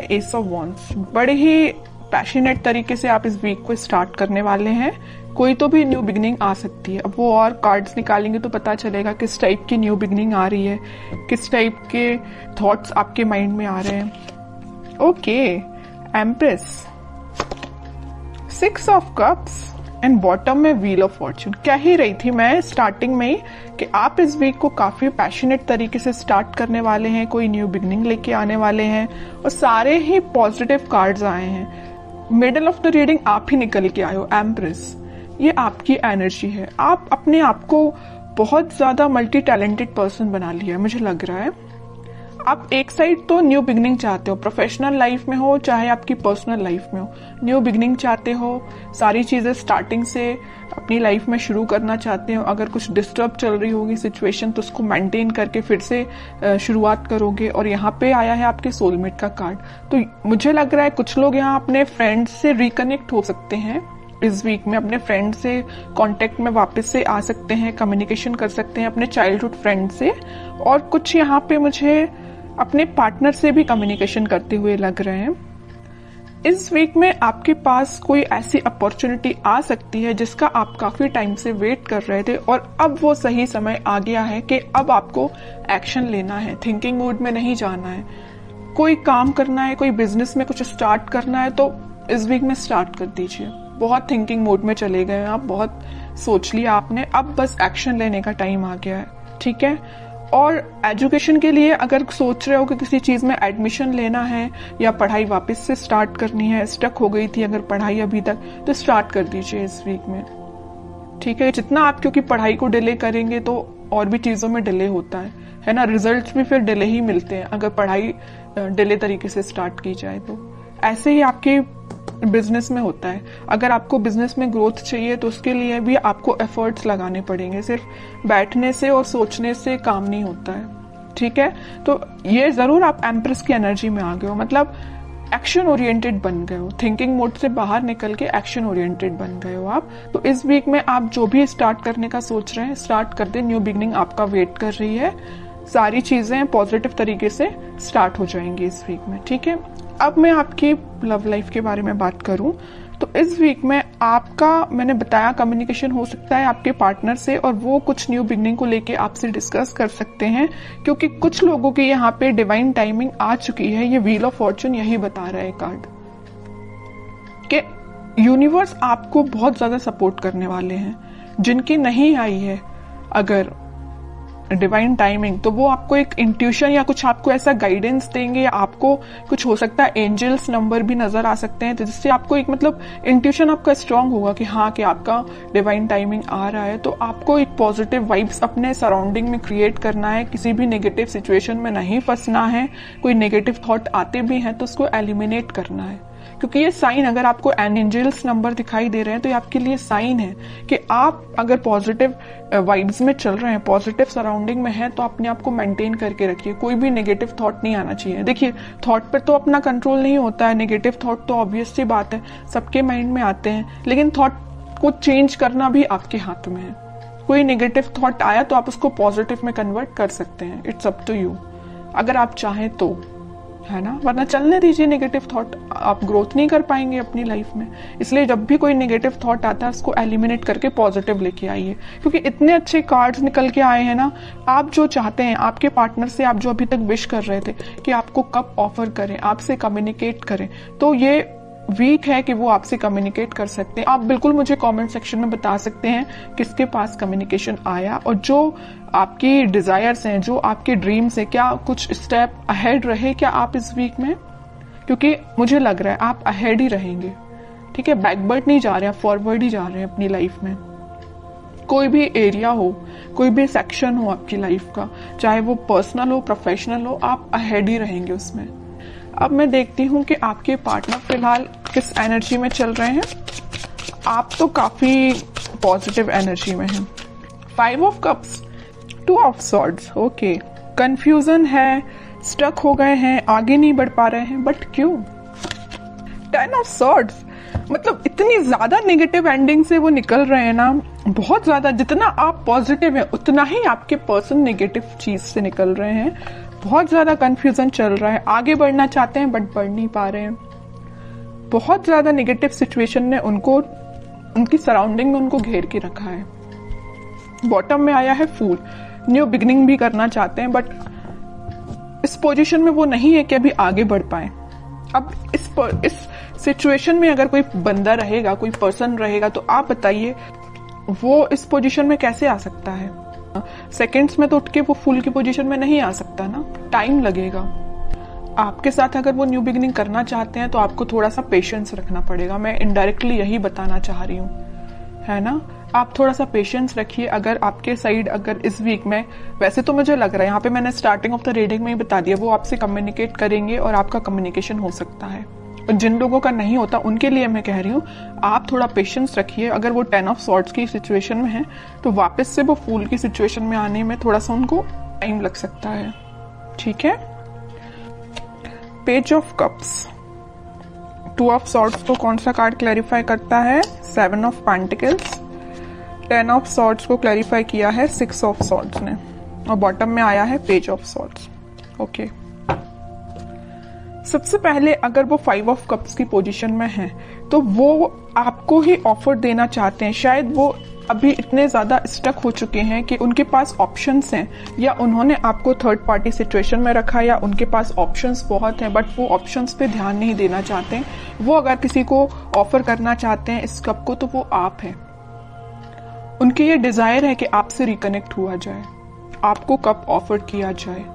S of wands. बड़े ही passionate तरीके से आप इस वीक को स्टार्ट करने वाले हैं। कोई तो भी न्यू बिगनिंग आ सकती है। अब वो और कार्ड्स निकालेंगे तो पता चलेगा किस टाइप की न्यू बिगनिंग आ रही है, किस टाइप के थॉट्स आपके माइंड में आ रहे हैं। Okay, empress, 6 of cups and bottom में व्हील ऑफ फॉर्च्यून। कह ही रही थी मैं स्टार्टिंग में ही कि आप इस वीक को काफी पैशनेट तरीके से स्टार्ट करने वाले हैं, कोई न्यू बिगनिंग लेके आने वाले हैं, और सारे ही पॉजिटिव कार्ड्स आए हैं। मिडल ऑफ द रीडिंग आप ही निकल के आए हो, एम्प्रेस। ये आपकी एनर्जी है। आप अपने आप को बहुत ज्यादा मल्टी टैलेंटेड पर्सन बना लिया है, मुझे लग रहा है। आप एक साइड तो न्यू बिगनिंग चाहते हो, प्रोफेशनल लाइफ में हो चाहे आपकी पर्सनल लाइफ में हो, न्यू बिगनिंग चाहते हो, सारी चीजें स्टार्टिंग से अपनी लाइफ में शुरू करना चाहते हो। अगर कुछ डिस्टर्ब चल रही होगी सिचुएशन तो उसको मेंटेन करके फिर से शुरुआत करोगे। और यहाँ पे आया है आपके सोलमेट का कार्ड। तो मुझे लग रहा है कुछ लोग यहाँ अपने फ्रेंड्स से रिकनेक्ट हो सकते हैं इस वीक में, अपने फ्रेंड से कांटेक्ट में वापस से आ सकते हैं, कम्युनिकेशन कर सकते हैं अपने चाइल्डहुड फ्रेंड से। और कुछ यहाँ पे मुझे अपने पार्टनर से भी कम्युनिकेशन करते हुए लग रहे हैं। इस वीक में आपके पास कोई ऐसी अपॉर्चुनिटी आ सकती है जिसका आप काफी टाइम से वेट कर रहे थे और अब वो सही समय आ गया है कि अब आपको एक्शन लेना है, थिंकिंग मोड में नहीं जाना है। कोई काम करना है, कोई बिजनेस में कुछ स्टार्ट करना है तो इस वीक में स्टार्ट कर दीजिए। बहुत थिंकिंग मोड में चले गए हैं आप, बहुत सोच लिया आपने, अब बस एक्शन लेने का टाइम आ गया है, ठीक है। और एजुकेशन के लिए अगर सोच रहे हो कि किसी चीज में एडमिशन लेना है या पढ़ाई वापस से स्टार्ट करनी है, स्टक हो गई थी अगर पढ़ाई अभी तक, तो स्टार्ट कर दीजिए इस वीक में, ठीक है। जितना आप क्योंकि पढ़ाई को डिले करेंगे तो और भी चीजों में डिले होता है ना, रिजल्ट्स भी फिर डिले ही मिलते हैं अगर पढ़ाई डिले तरीके से स्टार्ट की जाए तो। ऐसे ही आपके बिजनेस में होता है। अगर आपको बिजनेस में ग्रोथ चाहिए तो उसके लिए भी आपको एफर्ट्स लगाने पड़ेंगे, सिर्फ बैठने से और सोचने से काम नहीं होता है, ठीक है। तो ये जरूर आप एम्प्रेस की एनर्जी में आ गए हो, मतलब एक्शन ओरिएंटेड बन गए हो, थिंकिंग मोड से बाहर निकल के एक्शन ओरिएंटेड बन गए हो आप। तो इस वीक में आप जो भी स्टार्ट करने का सोच रहे हैं स्टार्ट कर दे, न्यू बिगनिंग आपका वेट कर रही है। सारी चीजें पॉजिटिव तरीके से स्टार्ट हो जाएंगी इस वीक में, ठीक है। अब मैं आपकी लव लाइफ के बारे में बात करूं तो इस वीक में आपका, मैंने बताया, कम्युनिकेशन हो सकता है आपके पार्टनर से और वो कुछ न्यू बिगनिंग को लेके आपसे डिस्कस कर सकते हैं, क्योंकि कुछ लोगों की यहाँ पे डिवाइन टाइमिंग आ चुकी है। ये व्हील ऑफ फॉर्च्यून यही बता रहा है कार्ड कि यूनिवर्स आपको बहुत ज्यादा सपोर्ट करने वाले हैं। जिनकी नहीं आई है अगर डिवाइन टाइमिंग तो वो आपको एक इंट्यूशन या कुछ आपको ऐसा गाइडेंस देंगे, या आपको कुछ हो सकता है एंजल्स नंबर भी नजर आ सकते हैं, तो जिससे आपको एक मतलब इंट्यूशन आपका स्ट्रांग होगा कि हाँ कि आपका डिवाइन टाइमिंग आ रहा है। तो आपको एक पॉजिटिव वाइब्स अपने सराउंडिंग में क्रिएट करना है, किसी भी नेगेटिव सिचुएशन में नहीं फंसना है। कोई नेगेटिव थॉट आते भी हैं तो उसको एलिमिनेट करना है, क्योंकि ये साइन, अगर आपको एंजल्स नंबर दिखाई दे रहे हैं तो ये आपके लिए साइन है कि आप अगर पॉजिटिव वाइब्स में चल रहे हैं, पॉजिटिव सराउंडिंग में है, तो अपने आप को मेंटेन करके रखिए। कोई भी नेगेटिव थॉट नहीं आना चाहिए। देखिए, थॉट पर तो अपना कंट्रोल नहीं होता है, नेगेटिव थॉट तो ऑब्वियस सी बात है सबके माइंड में आते हैं, लेकिन थॉट को चेंज करना भी आपके हाथ में है। कोई नेगेटिव थॉट आया तो आप उसको पॉजिटिव में कन्वर्ट कर सकते हैं, इट्स अप टू यू, अगर आप चाहें तो, है ना। वरना चलने दीजिए नेगेटिव थॉट, आप ग्रोथ नहीं कर पाएंगे अपनी लाइफ में। इसलिए जब भी कोई नेगेटिव थॉट आता है उसको एलिमिनेट करके पॉजिटिव लेके आइए, क्योंकि इतने अच्छे कार्ड्स निकल के आए हैं ना। आप जो चाहते हैं आपके पार्टनर से, आप जो अभी तक विश कर रहे थे कि आपको कब ऑफर करें, आपसे कम्युनिकेट करें, तो ये वीक है कि वो आपसे कम्युनिकेट कर सकते हैं। आप बिल्कुल मुझे कमेंट सेक्शन में बता सकते हैं किसके पास कम्युनिकेशन आया, और जो आपकी डिजायर्स हैं, जो आपके ड्रीम्स हैं, क्या कुछ स्टेप अहेड रहे क्या आप इस वीक में, क्योंकि मुझे लग रहा है आप अहेड ही रहेंगे, ठीक है। बैकवर्ड नहीं जा रहे हैं, फॉरवर्ड ही जा रहे हैं अपनी लाइफ में। कोई भी एरिया हो, कोई भी सेक्शन हो आपकी लाइफ का, चाहे वो पर्सनल हो, प्रोफेशनल हो, आप अहेड ही रहेंगे उसमें। अब मैं देखती हूँ कि आपके पार्टनर फिलहाल किस एनर्जी में चल रहे हैं। आप तो काफी पॉजिटिव एनर्जी में हैं। 5 of cups, 2 of swords, okay. Confusion है, स्टक हो गए हैं, आगे नहीं बढ़ पा रहे हैं, बट क्यों? 10 ऑफ सॉर्ड्स, मतलब इतनी ज्यादा नेगेटिव एंडिंग से वो निकल रहे हैं ना, बहुत ज्यादा। जितना आप पॉजिटिव हैं उतना ही आपके पर्सन नेगेटिव चीज से निकल रहे हैं। बहुत ज्यादा कंफ्यूजन चल रहा है, आगे बढ़ना चाहते हैं बट बढ़ नहीं पा रहे हैं। बहुत ज्यादा नेगेटिव सिचुएशन ने उनको, उनकी सराउंडिंग में उनको घेर के रखा है। बॉटम में आया है फूल, न्यू बिगिनिंग भी करना चाहते हैं बट इस पोजीशन में वो नहीं है कि अभी आगे बढ़ पाए। अब इस सिचुएशन में अगर कोई बंदा रहेगा, कोई पर्सन रहेगा, तो आप बताइए वो इस पोजीशन में कैसे आ सकता है? सेकंड्स में तो उठ के वो फूल की पोजीशन में नहीं आ सकता ना, टाइम लगेगा। आपके साथ अगर वो न्यू बिगिनिंग करना चाहते हैं तो आपको थोड़ा सा पेशेंस रखना पड़ेगा। मैं इनडायरेक्टली यही बताना चाह रही हूँ, है ना। आप थोड़ा सा पेशेंस रखिए। अगर आपके साइड अगर इस वीक में, वैसे तो मुझे लग रहा है यहाँ पे मैंने स्टार्टिंग ऑफ द रीडिंग में ही बता दिया, वो आपसे कम्युनिकेट करेंगे और आपका कम्युनिकेशन हो सकता है। और जिन लोगों का नहीं होता उनके लिए मैं कह रही हूँ आप थोड़ा पेशेंस रखिए। अगर वो 10 ऑफ सॉर्ड्स की सिचुएशन में है तो वापस से वो फूल की सिचुएशन में आने में थोड़ा सा उनको टाइम लग सकता है, ठीक है। Page of cups, 2 of swords को कौन सा कार्ड क्लैरिफाई करता है? 7 ऑफ पेंटिकल्स। 10 ऑफ सॉर्ड्स को क्लैरिफाई किया है 6 ऑफ सॉर्ड्स ने, और बॉटम में आया है पेज ऑफ सॉर्ड्स। ओके, सबसे पहले अगर वो 5 ऑफ कप्स की पोजीशन में है तो वो आपको ही ऑफर देना चाहते हैं। शायद वो अभी इतने ज्यादा स्टक हो चुके हैं कि उनके पास ऑप्शंस हैं, या उन्होंने आपको थर्ड पार्टी सिचुएशन में रखा, या उनके पास ऑप्शंस बहुत हैं बट वो ऑप्शंस पे ध्यान नहीं देना चाहते। वो अगर किसी को ऑफर करना चाहते हैं इस कप को तो वो आप हैं। उनके ये डिजायर है कि आपसे रिकनेक्ट हुआ जाए, आपको कप ऑफर किया जाए,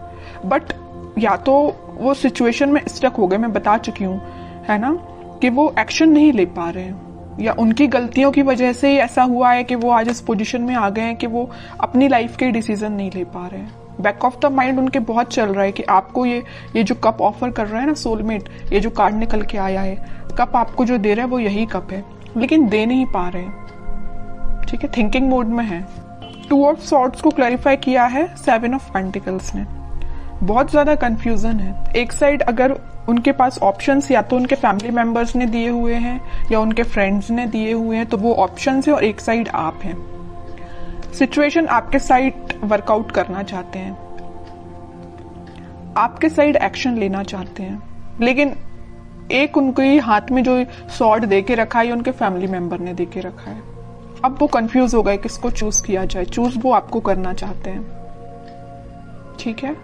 बट या तो वो सिचुएशन में स्टक हो गए, मैं बता चुकी हूँ, है ना, कि वो एक्शन नहीं ले पा रहे हैं, या उनकी गलतियों की वजह से ही ऐसा हुआ है कि वो आज इस पोजीशन में आ गए हैं कि वो अपनी लाइफ के डिसीजन नहीं ले पा रहे हैं। बैक ऑफ द माइंड उनके बहुत चल रहा है कि आपको ये जो कप ऑफर कर रहा है ना सोलमेट, ये जो कार्ड निकल के आया है, कप आपको जो दे रहा है वो यही कप है, लेकिन दे नहीं पा रहे हैं, ठीक है, थिंकिंग मोड में है। 2 ऑफ सॉर्ड्स को क्लैरिफाई किया है 7 ऑफ पेंटिकल्स ने। बहुत ज्यादा कंफ्यूजन है। एक साइड अगर उनके पास ऑप्शंस या तो उनके फैमिली मेंबर्स ने दिए हुए हैं या उनके फ्रेंड्स ने दिए हुए हैं, तो वो ऑप्शंस है, और एक साइड आप हैं। सिचुएशन आपके साइड वर्कआउट करना चाहते हैं, आपके साइड एक्शन लेना चाहते हैं, लेकिन एक उनके हाथ में जो सॉर्ड दे के रखा है उनके फैमिली मेंबर ने दे के रखा है। अब वो कंफ्यूज हो गए किसको चूज किया जाए। चूज वो आपको करना चाहते हैं, ठीक है।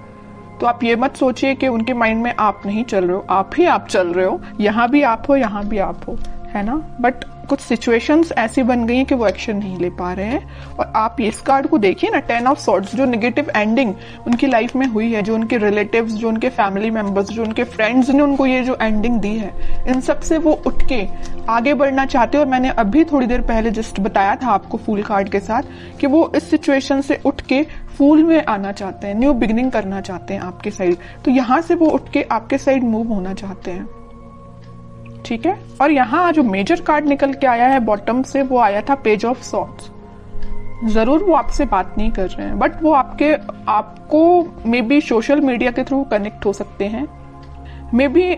तो आप ये मत सोचिए कि उनके माइंड में आप नहीं चल रहे हो, आप ही आप चल रहे हो, यहाँ भी आप हो, यहाँ भी आप हो, है ना। बट कुछ सिचुएशंस ऐसी बन गई हैं कि वो एक्शन नहीं ले पा रहे हैं। और आप इस कार्ड को देखिए ना, 10 ऑफ सॉर्ड्स, जो नेगेटिव एंडिंग उनकी लाइफ में हुई है, जो उनके रिलेटिव्स, जो उनके फैमिली मेंबर्स, जो उनके फ्रेंड्स ने उनको ये जो एंडिंग दी है, इन सब से वो उठ के आगे बढ़ना चाहते हैं। और मैंने अभी थोड़ी देर पहले जस्ट बताया था आपको फूल कार्ड के साथ कि वो इस सिचुएशन से उठ के फूल में आना चाहते हैं, न्यू बिगिनिंग करना चाहते हैं आपके साइड। तो यहां से वो उठ के आपके साइड मूव होना चाहते हैं, ठीक है। और यहाँ जो मेजर कार्ड निकल के आया है बॉटम से, वो आया था पेज ऑफ सॉर्ड्स। जरूर वो आपसे बात नहीं कर रहे हैं, बट वो आपको मे बी सोशल मीडिया के थ्रू कनेक्ट हो सकते हैं, मे बी